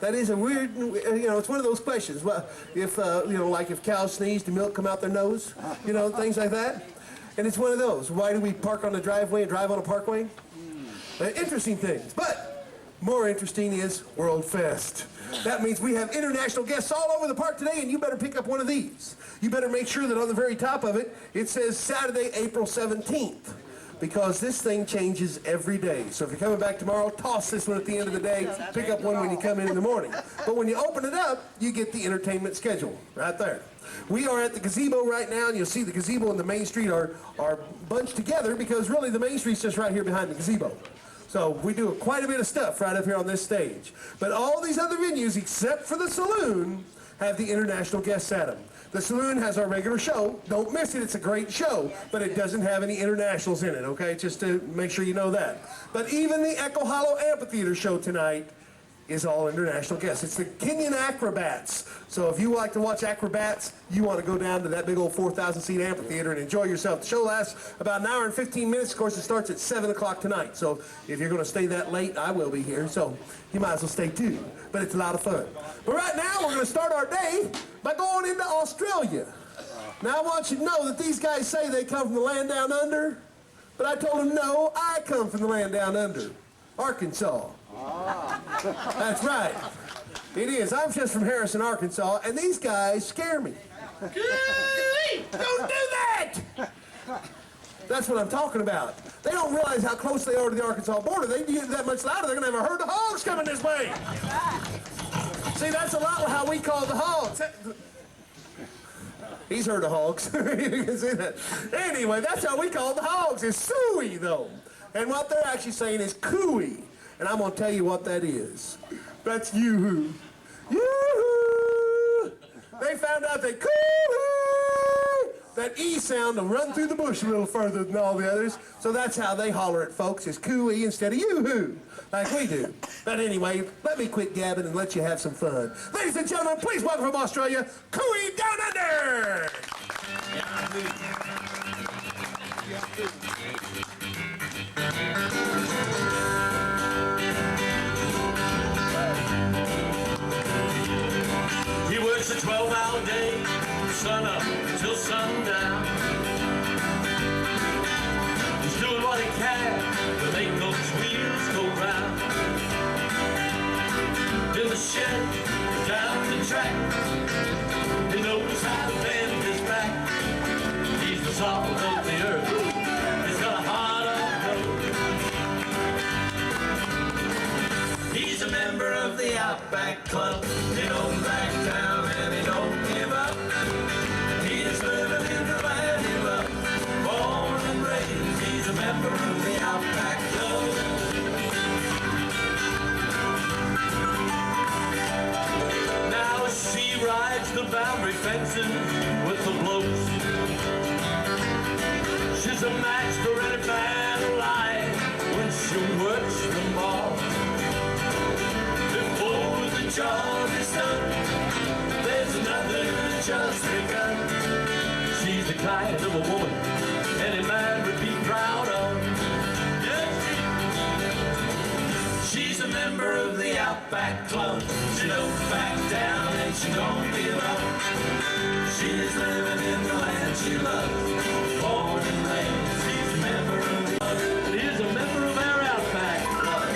That is a weird, it's one of those questions. Well, if, like if cows sneeze, the milk come out their nose, things like that. And it's one of those. Why do we park on the driveway and drive on a parkway? Interesting things. But more interesting is WorldFest. That means we have international guests all over the park today, and you better pick up one of these. You better make sure that on the very top of it, it says Saturday, April 17th. Because this thing changes every day. So if you're coming back tomorrow, toss this one at the end of the day, pick up one when you come in the morning. But when you open it up, you get the entertainment schedule right there. We are at the gazebo right now, and you'll see the gazebo and the main street are bunched together because really the main street's just right here behind the gazebo. So we do quite a bit of stuff right up here on this stage. But all these other venues, except for the saloon, have the international guests at them. The saloon has our regular show. Don't miss it. It's a great show, but it doesn't have any internationals in it, okay? Just to make sure you know that. But even the Echo Hollow Amphitheater show tonight is all international guests. It's the Kenyan Acrobats. So if you like to watch acrobats, you want to go down to that big old 4,000-seat amphitheater and enjoy yourself. The show lasts about an hour and 15 minutes. Of course, it starts at 7 o'clock tonight. So if you're going to stay that late, I will be here. So you might as well stay too. But it's a lot of fun. But right now, we're going to start our day by going into Australia. Now, I want you to know that these guys say they come from the land down under. But I told them, no, I come from the land down under. Arkansas. That's right. It is. I'm just from Harrison, Arkansas, and these guys scare me. Coee! Don't do that! That's what I'm talking about. They don't realize how close they are to the Arkansas border. They get that much louder, they're going to have a herd of hogs coming this way. See, that's a lot how we call the hogs. He's heard of hogs. You can see that. Anyway, that's how we call the hogs. It's suey, though. And what they're actually saying is Coee. And I'm going to tell you what that is. That's yoo-hoo. Yoo-hoo! They found out that Coee, that E sound will run through the bush a little further than all the others. So that's how they holler at folks, is Coee instead of yoo-hoo, like we do. But anyway, let me quit gabbing and let you have some fun. Ladies and gentlemen, please welcome from Australia, Coee Down Under! He works a 12-hour day, sun up till sundown. He's doing what he can to make those wheels go round. In the shed, down the track, he knows how to bend his back. He's the salt of the earth, he's got a heart of gold. He's a member of the Outback Club. He don't back down and he don't give up. He's living in the land he loves. Born and raised, he's a member of the Outback Club. Now she rides the boundary fences with the blokes. She's a match for any man alive when she works them all. Before the job is done, there's another just begun. She's the kind of a woman any man would be proud of. Yes. She's a member of the Outback Club. She don't back down and she don't give up. She's living in the land she loves. Born and raised, she's a member of the club. She's a member of our Outback Club.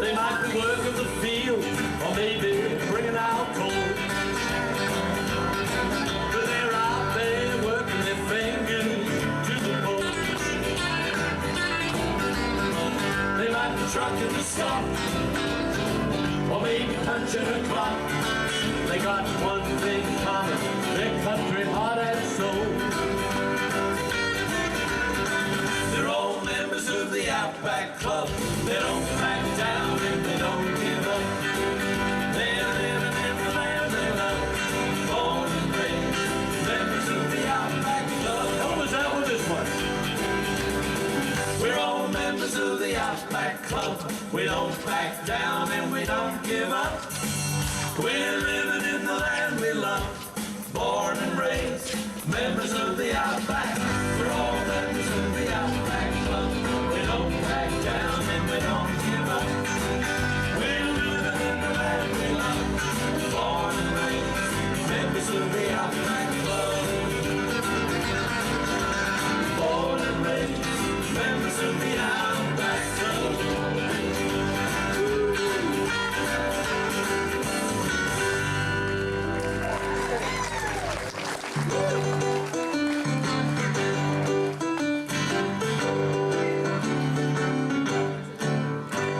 They might be working the field or maybe bringing out coal. But they're out there working their fingers to the bone. They might be trucking the stock or maybe punching a clock. They got one thing in common, their country heart and soul. They're all members of the Outback Club. They don't back down and they don't give up. They're living in the land they love. Born and raised, members of the Outback Club. Help us out with this one. We're all members of the Outback Club. Outback Club. We don't back down and we don't give up. We're living in the land we love. Born and raised, members of the Outback. We're all members of the Outback Club. We don't back down and we don't give up. We're living in the land we love. Born and raised, members of the Outback Club. Born and raised, members of the Outback Club.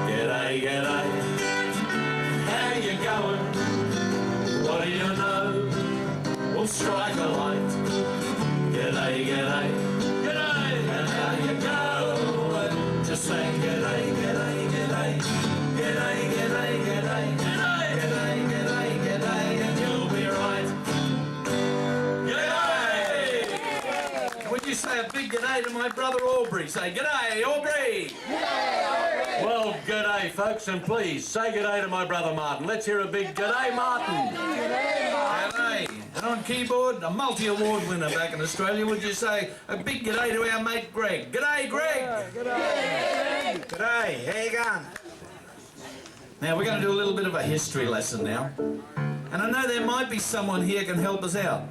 G'day, g'day, how you going? What do you know? We'll strike a light. G'day, g'day, g'day, and how you going? Just say g'day, g'day, g'day, g'day, g'day, g'day, g'day, g'day, g'day, g'day, and you'll be right. G'day! Would you say a big g'day to my brother Aubrey? Say g'day, Aubrey! Well, g'day, folks, and please say g'day to my brother Martin. Let's hear a big g'day, Martin. G'day. And on keyboard, a multi-award winner back in Australia, would you say a big g'day to our mate Greg? G'day, Greg. G'day. G'day. How you going? Now, we're going to do a little bit of a history lesson now. And I know there might be someone here can help us out.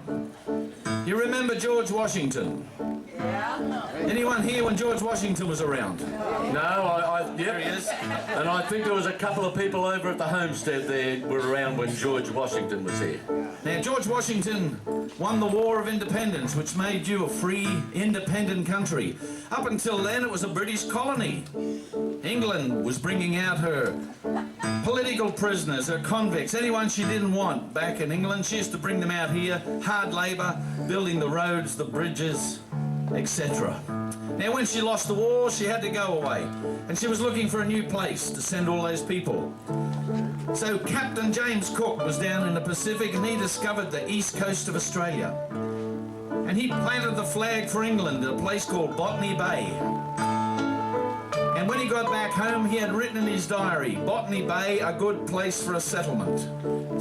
You remember George Washington? Yeah. Anyone here when George Washington was around? No, There he is. and I think there was a couple of people over at the homestead there were around when George Washington was here. Now, George Washington won the War of Independence, which made you a free, independent country. Up until then, it was a British colony. England was bringing out her political prisoners, her convicts, anyone she didn't want back in England. She used to bring them out here, hard labour, building the roads, the bridges, etc. Now, when she lost the war, she had to go away, and she was looking for a new place to send all those people. So Captain James Cook was down in the Pacific, and he discovered the east coast of Australia. And he planted the flag for England at a place called Botany Bay. And when he got back home, he had written in his diary, Botany Bay, a good place for a settlement.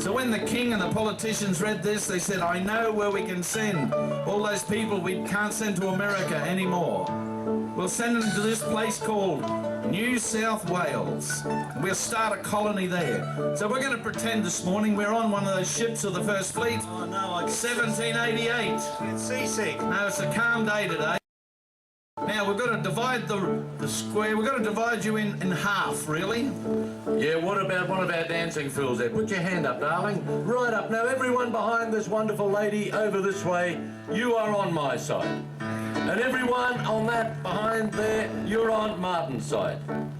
So when the king and the politicians read this, they said, I know where we can send all those people we can't send to America anymore. We'll send them to this place called New South Wales. We'll start a colony there. So we're going to pretend this morning we're on one of those ships of the First Fleet. Oh no, I 1788. get seasick. No, it's a calm day today. Now, we've got to divide the square. We've got to divide you in half, really. Yeah, what about one of our dancing fools there? Put your hand up, darling. Right up. Now, everyone behind this wonderful lady over this way, you are on my side. And everyone on that behind there, you're on Martin's side.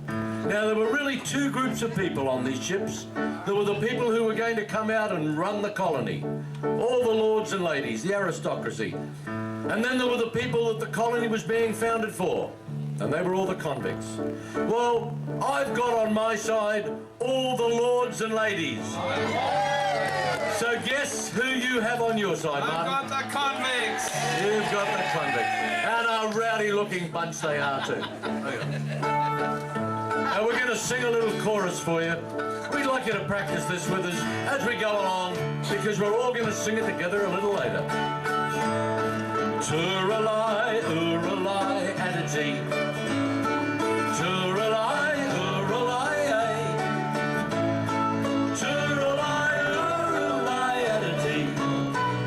Now, there were really two groups of people on these ships. There were the people who were going to come out and run the colony. All the lords and ladies, the aristocracy. And then there were the people that the colony was being founded for. And they were all the convicts. Well, I've got on my side all the lords and ladies. So guess who you have on your side, Martin? I've got the convicts. You've got the convicts. And a rowdy-looking bunch they are, too. And we're going to sing a little chorus for you. We'd like you to practice this with us as we go along, because we're all going to sing it together a little later. Tooralai, ooralai, and a G. Tooralai, ooralai, tooralai, ooralai, and a T.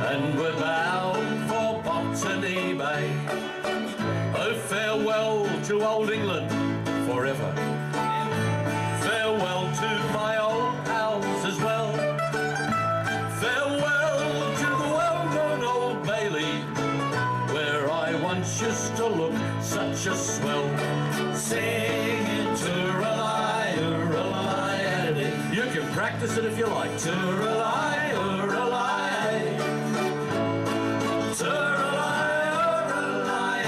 And we're bound for Botany Bay. Oh, farewell to old England forever. Farewell to my old house as well. Farewell to the well-known Old Bailey, where I once used to look such a swell. Singing tooralai, ooralai, and you can practice it if you like. Tooralai, ooralai, tooralai, ooralai,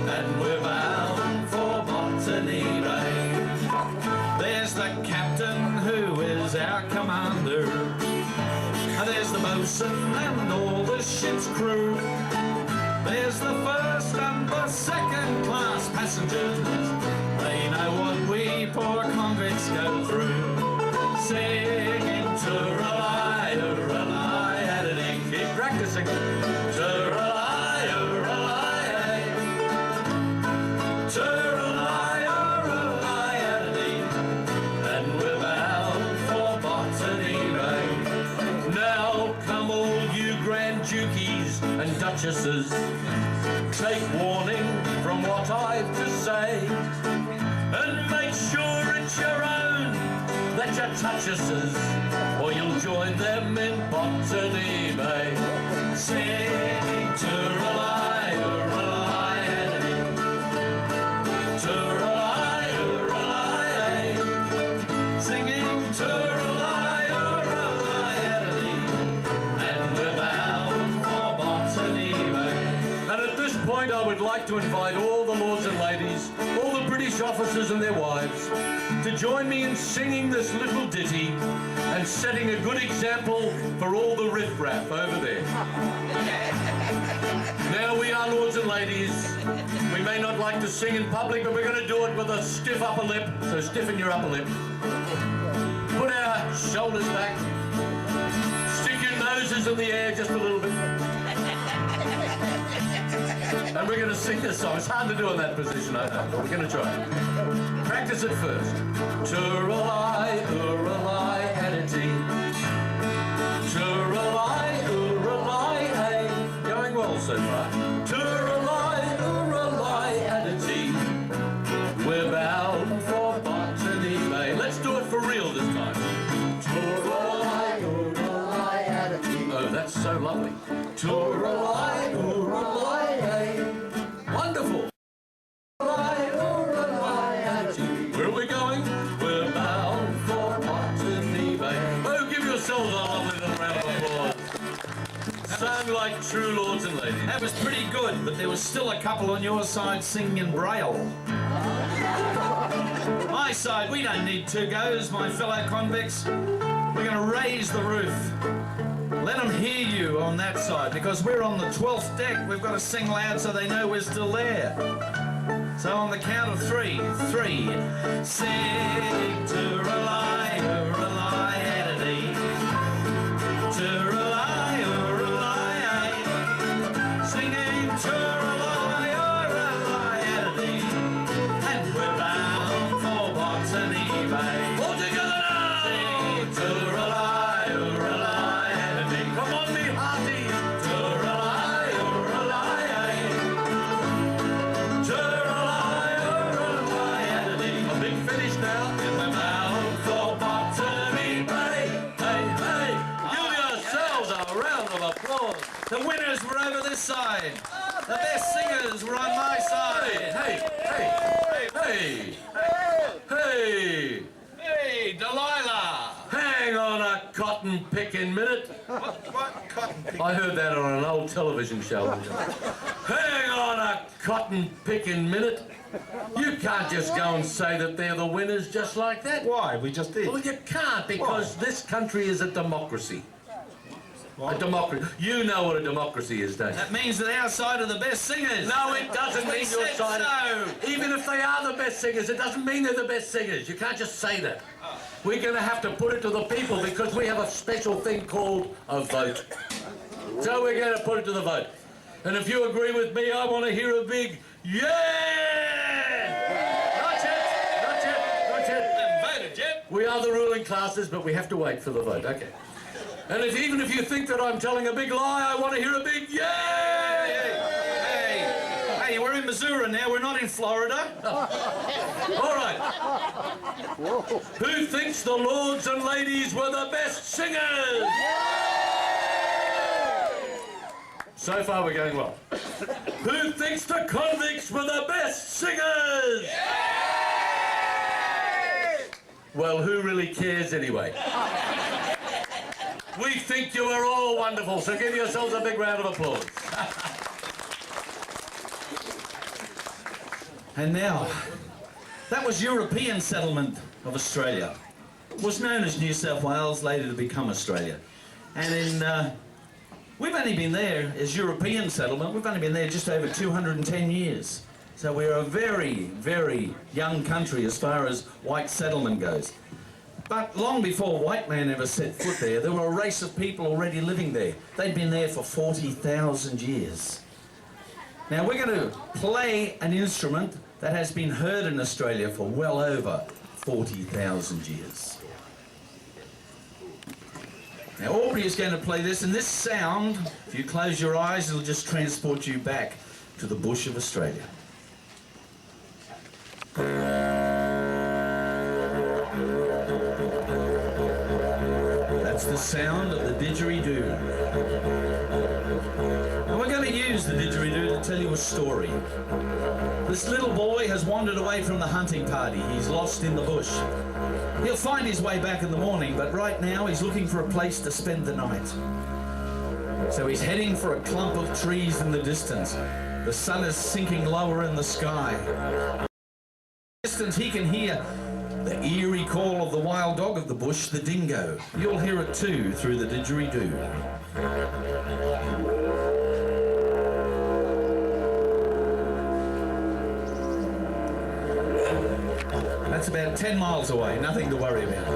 and we're bound for Botany Bay. There's the captain who is our commander. There's the boatswain and all the ship's crew. There's the first and the second class passengers. They poor convicts go through, singing Turalai, Turalai, editing. Keep practicing. Turalai, Turalai, Turalai, Turalai, editing. And we're bound for Botany Bay. Now come all you Grand Dukies and Duchesses, take warning from what I've to say, and make sure it's your own that you touch us, or you'll join them in Botany Bay. Singing Turalai, Turalai, editing. Turalai, Turalai, singing Turalai, Turalai, editing. And we're bound for Botany Bay. And at this point I would like to invite all the lords and ladies, all the British officers and their wives, to join me in singing this little ditty and setting a good example for all the riffraff over there. Now we are lords and ladies. We may not like to sing in public, but we're going to do it with a stiff upper lip, so stiffen your upper lip. Put our shoulders back. Stick your noses in the air just a little bit. And we're going to sing this song. It's hard to do in that position, I know, but we're going to try. Practice it first. Turalai, Uralai, editing. Turalai, Uralai, hey. Going well so far. Turalai, Uralai, editing. We're bound for Botany Bay. Let's do it for real this time. Turalai, Uralai, editing. Oh, that's so lovely. Turalai, Uralai, hey. Wonderful. Where are we going? We're bound for Botany Bay. Oh, give yourselves a lovely little round of applause. Sound like true lords and ladies. That was pretty good, but there was still a couple on your side singing in Braille. My side, we don't need two goes, my fellow convicts. We're going to raise the roof. Let them hear you on that side, because we're on the 12th deck. We've got to sing loud so they know we're still there. So on the count of three. Sing Turalai, Turalai, editing. Turalai, Turalai, singing Turalai, Turalai, editing. And we're bound for Botany Bay. All together now! Sing Turalai, Turalai, editing. Come on, me hearties! Turalai, Turalai, Turalai, Turalai, editing. A big finish now. And we're bound for Botany Bay. Hey, hey, Give yourselves a round of applause. the winners were over this side. The best singers were on my side. Hey, hey, hey, hey. Hey, Delilah. Hang on a cotton picking minute. What cotton pick? I heard that on an old television show. Hang on a cotton picking minute. You can't just go and say that they're the winners just like that. Why? We just did. Well, you can't, because this country is a democracy. A democracy. You know what a democracy is, don't you? That means that our side are the best singers. No, it doesn't We mean your said side. so. Even if they are the best singers, it doesn't mean they're the best singers. You can't just say that. We're going to have to put it to the people, because we have a special thing called a vote. So we're going to put it to the vote. And if you agree with me, I want to hear a big yeah! Not yet, not yet, not yet. Haven't voted yet. We are the ruling classes, but we have to wait for the vote. Okay. And even if you think that I'm telling a big lie, I want to hear a big yeah! Hey, we're in Missouri now. We're not in Florida. All right. Who thinks the lords and ladies were the best singers? So far we're going well. Who thinks the convicts were the best singers? Well, who really cares anyway? We think you are all wonderful, so give yourselves a big round of applause. And now, that was European settlement of Australia. It was known as New South Wales, later to become Australia. And we've only been there as European settlement, we've only been there just over 210 years. So we're a very, very young country as far as white settlement goes. But long before white man ever set foot there were a race of people already living there. They'd been there for 40,000 years. Now we're going to play an instrument that has been heard in Australia for well over 40,000 years. Now AUBRE is going to play this, and this sound, if you close your eyes, it'll just transport you back to the bush of Australia. That's the sound of the didgeridoo. And we're going to use the didgeridoo to tell you a story. This little boy has wandered away from the hunting party. He's lost in the bush. He'll find his way back in the morning, but right now he's looking for a place to spend the night. So he's heading for a clump of trees in the distance. The sun is sinking lower in the sky. In the distance he can hear the eerie call of the wild dog of the bush, the dingo. You'll hear it too through the didgeridoo. That's about 10 miles away, nothing to worry about.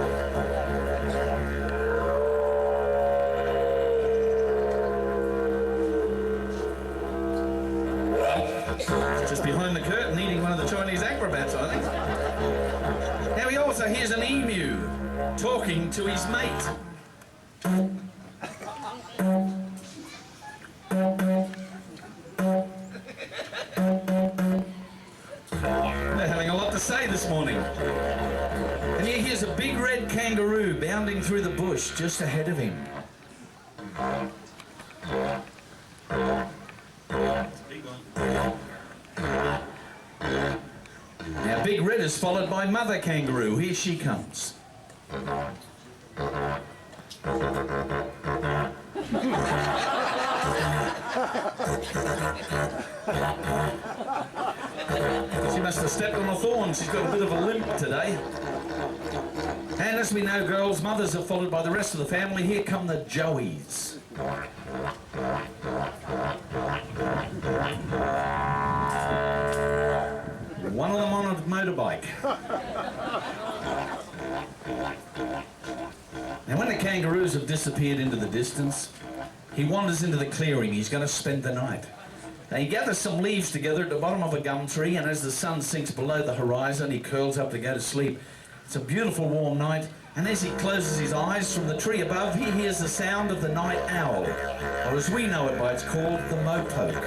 Just behind the curtain, eating one of the Chinese acrobats, I think. Now he also hears an emu talking to his mate. They're having a lot to say this morning. And he hears a big red kangaroo bounding through the bush just ahead of him. Now Big Red is followed by Mother Kangaroo. Here she comes. She must have stepped on a thorn. She's got a bit of a limp today. And as we know, girls, mothers are followed by the rest of the family. Here come the Joeys. One of them on a motorbike. Now when the kangaroos have disappeared into the distance, he wanders into the clearing. He's going to spend the night. Now he gathers some leaves together at the bottom of a gum tree, and as the sun sinks below the horizon, he curls up to go to sleep. It's a beautiful warm night, and as he closes his eyes from the tree above, he hears the sound of the night owl, or as we know it by it's called, the mopoke.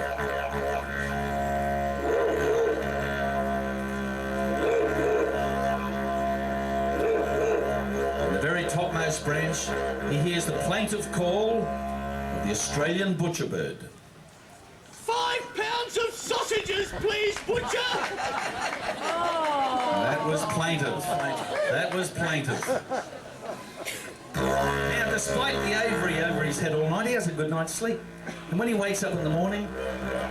Topmost branch, he hears the plaintive call of the Australian butcher bird. 5 pounds of sausages, please, butcher! That was plaintive. That was plaintive. Now, despite the aviary over his head all night, he has a good night's sleep. And when he wakes up in the morning,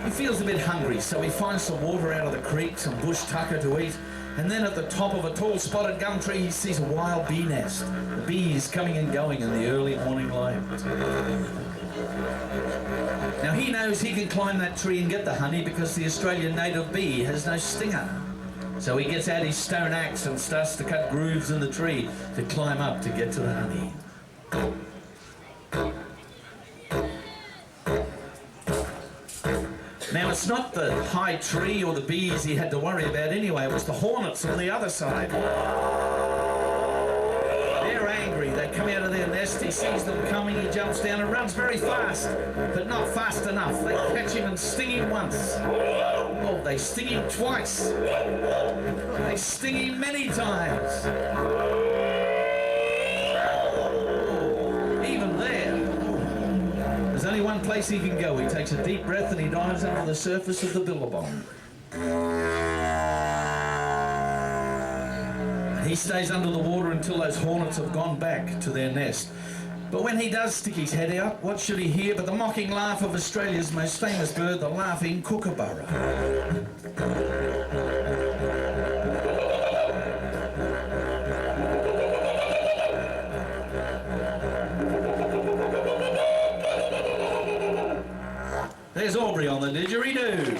he feels a bit hungry, so he finds some water out of the creek, some bush tucker to eat. And then at the top of a tall spotted gum tree, he sees a wild bee nest. The bees coming and going in the early morning light. Now he knows he can climb that tree and get the honey because the Australian native bee has no stinger. So he gets out his stone axe and starts to cut grooves in the tree to climb up to get to the honey. Now, it's not the high tree or the bees he had to worry about anyway. It was the hornets on the other side. They're angry. They come out of their nest. He sees them coming. He jumps down and runs very fast, but not fast enough. They catch him and sting him once. Oh, they sting him twice. They sting him many times. Even there, there's only one place he can go. He takes a deep breath and he dives under the surface of the billabong. And he stays under the water until those hornets have gone back to their nest. But when he does stick his head out, what should he hear but the mocking laugh of Australia's most famous bird, the laughing kookaburra. There's AUBRE on the didgeridoo.